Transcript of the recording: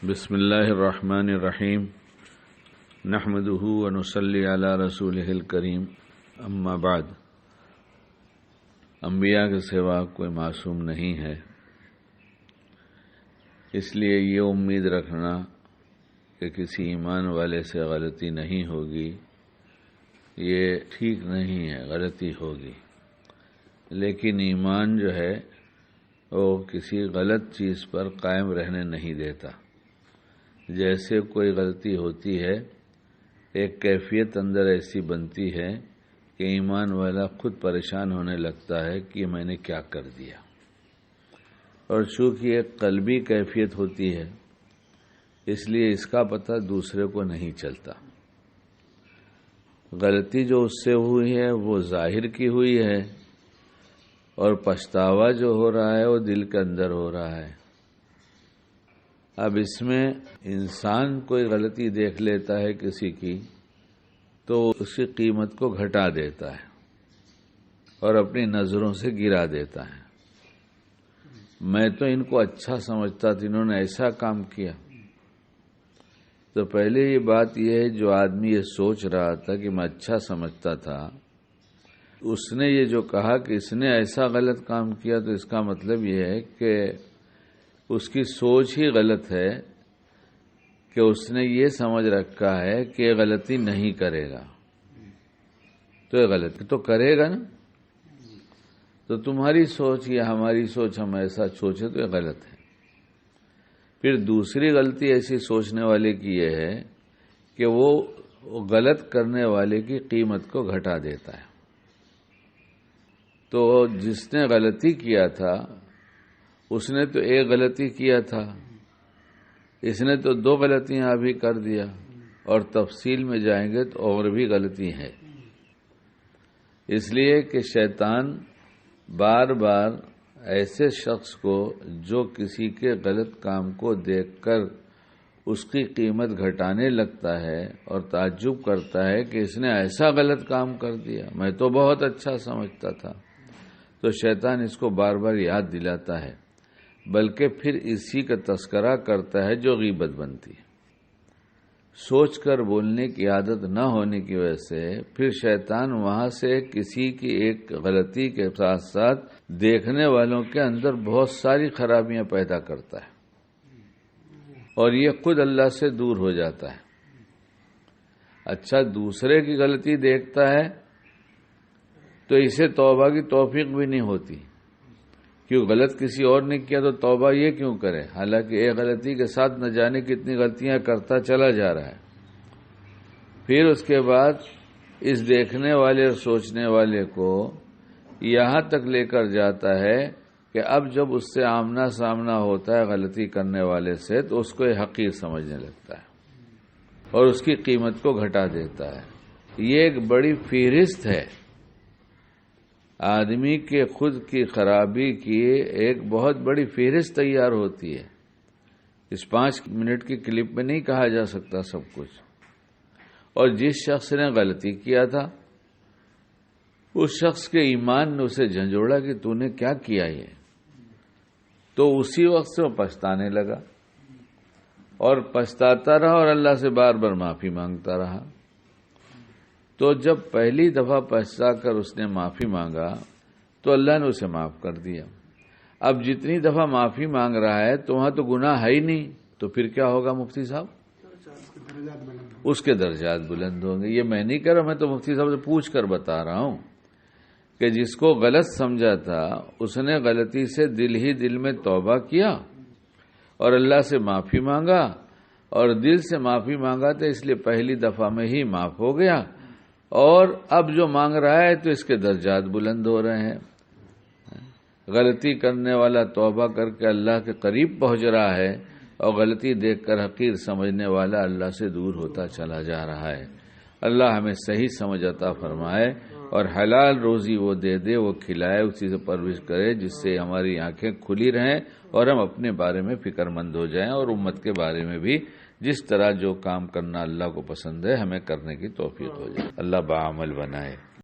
بسم اللہ الرحمن الرحیم نحمدہ ونصلی علی رسولہ الکریم اما بعد۔ انبیاء کے سوا کوئی معصوم نہیں ہے، اس لیے یہ امید رکھنا کہ کسی ایمان والے سے غلطی نہیں ہوگی یہ ٹھیک نہیں ہے، غلطی ہوگی۔ لیکن ایمان جو ہے وہ کسی غلط چیز پر قائم رہنے نہیں دیتا۔ جیسے کوئی غلطی ہوتی ہے، ایک کیفیت اندر ایسی بنتی ہے کہ ایمان والا خود پریشان ہونے لگتا ہے کہ میں نے کیا کر دیا، اور چونکہ ایک قلبی کیفیت ہوتی ہے اس لیے اس کا پتہ دوسرے کو نہیں چلتا۔ غلطی جو اس سے ہوئی ہے وہ ظاہر کی ہوئی ہے، اور پچھتاوا جو ہو رہا ہے وہ دل کے اندر ہو رہا ہے۔ اب اس میں انسان کوئی غلطی دیکھ لیتا ہے کسی کی تو اس کی قیمت کو گھٹا دیتا ہے اور اپنی نظروں سے گرا دیتا ہے۔ میں تو ان کو اچھا سمجھتا تھا، انہوں نے ایسا کام کیا۔ تو پہلے یہ بات یہ ہے، جو آدمی یہ سوچ رہا تھا کہ میں اچھا سمجھتا تھا، اس نے یہ جو کہا کہ اس نے ایسا غلط کام کیا، تو اس کا مطلب یہ ہے کہ اس کی سوچ ہی غلط ہے کہ اس نے یہ سمجھ رکھا ہے کہ یہ غلطی نہیں کرے گا، تو یہ غلطی تو کرے گا نا۔ تو تمہاری سوچ یا ہماری سوچ ہم ایسا سوچے تو یہ غلط ہے۔ پھر دوسری غلطی ایسی سوچنے والے کی یہ ہے کہ وہ غلط کرنے والے کی قیمت کو گھٹا دیتا ہے۔ تو جس نے غلطی کیا تھا اس نے تو ایک غلطی کیا تھا، اس نے تو دو غلطیاں ابھی کر دیا، اور تفصیل میں جائیں گے تو اور بھی غلطی ہے۔ اس لیے کہ شیطان بار بار ایسے شخص کو جو کسی کے غلط کام کو دیکھ کر اس کی قیمت گھٹانے لگتا ہے اور تعجب کرتا ہے کہ اس نے ایسا غلط کام کر دیا، میں تو بہت اچھا سمجھتا تھا، تو شیطان اس کو بار بار یاد دلاتا ہے، بلکہ پھر اسی کا تذکرہ کرتا ہے جو غیبت بنتی ہے۔ سوچ کر بولنے کی عادت نہ ہونے کی وجہ سے پھر شیطان وہاں سے کسی کی ایک غلطی کے ساتھ ساتھ دیکھنے والوں کے اندر بہت ساری خرابیاں پیدا کرتا ہے، اور یہ خود اللہ سے دور ہو جاتا ہے۔ اچھا، دوسرے کی غلطی دیکھتا ہے تو اسے توبہ کی توفیق بھی نہیں ہوتی، کیوں غلط کسی اور نے کیا تو توبہ یہ کیوں کرے، حالانکہ ایک غلطی کے ساتھ نہ جانے کتنی غلطیاں کرتا چلا جا رہا ہے۔ پھر اس کے بعد اس دیکھنے والے اور سوچنے والے کو یہاں تک لے کر جاتا ہے کہ اب جب اس سے آمنا سامنا ہوتا ہے غلطی کرنے والے سے تو اس کو یہ حقیر سمجھنے لگتا ہے اور اس کی قیمت کو گھٹا دیتا ہے۔ یہ ایک بڑی فہرست ہے، آدمی کے خود کی خرابی کی ایک بہت بڑی فہرست تیار ہوتی ہے۔ اس 5 منٹ کی کلپ میں نہیں کہا جا سکتا سب کچھ۔ اور جس شخص نے غلطی کیا تھا اس شخص کے ایمان نے اسے جھنجھوڑا کہ تو نے کیا کیا یہ، تو اسی وقت سے وہ پچھتانے لگا اور پچھتاتا رہا اور اللہ سے بار بار معافی مانگتا رہا۔ تو جب پہلی دفعہ پچھتا کر اس نے معافی مانگا تو اللہ نے اسے معاف کر دیا۔ اب جتنی دفعہ معافی مانگ رہا ہے تو وہاں تو گناہ ہے ہی نہیں، تو پھر کیا ہوگا مفتی صاحب؟ اس کے درجات بلند ہوں گے۔ یہ میں نہیں کہہ رہا، میں تو مفتی صاحب سے پوچھ کر بتا رہا ہوں کہ جس کو غلط سمجھا تھا اس نے غلطی سے دل ہی دل میں توبہ کیا اور اللہ سے معافی مانگا، اور دل سے معافی مانگا تو اس لیے پہلی دفعہ میں ہی معاف ہو گیا، اور اب جو مانگ رہا ہے تو اس کے درجات بلند ہو رہے ہیں۔ غلطی کرنے والا توبہ کر کے اللہ کے قریب پہنچ رہا ہے، اور غلطی دیکھ کر حقیر سمجھنے والا اللہ سے دور ہوتا چلا جا رہا ہے۔ اللہ ہمیں صحیح سمجھ عطا فرمائے اور حلال روزی وہ دے دے، وہ کھلائے، اسی سے پرورش کرے جس سے ہماری آنکھیں کھلی رہیں اور ہم اپنے بارے میں فکر مند ہو جائیں، اور امت کے بارے میں بھی جس طرح جو کام کرنا اللہ کو پسند ہے ہمیں کرنے کی توفیق ہو جائے۔ اللہ بعمل بنائے۔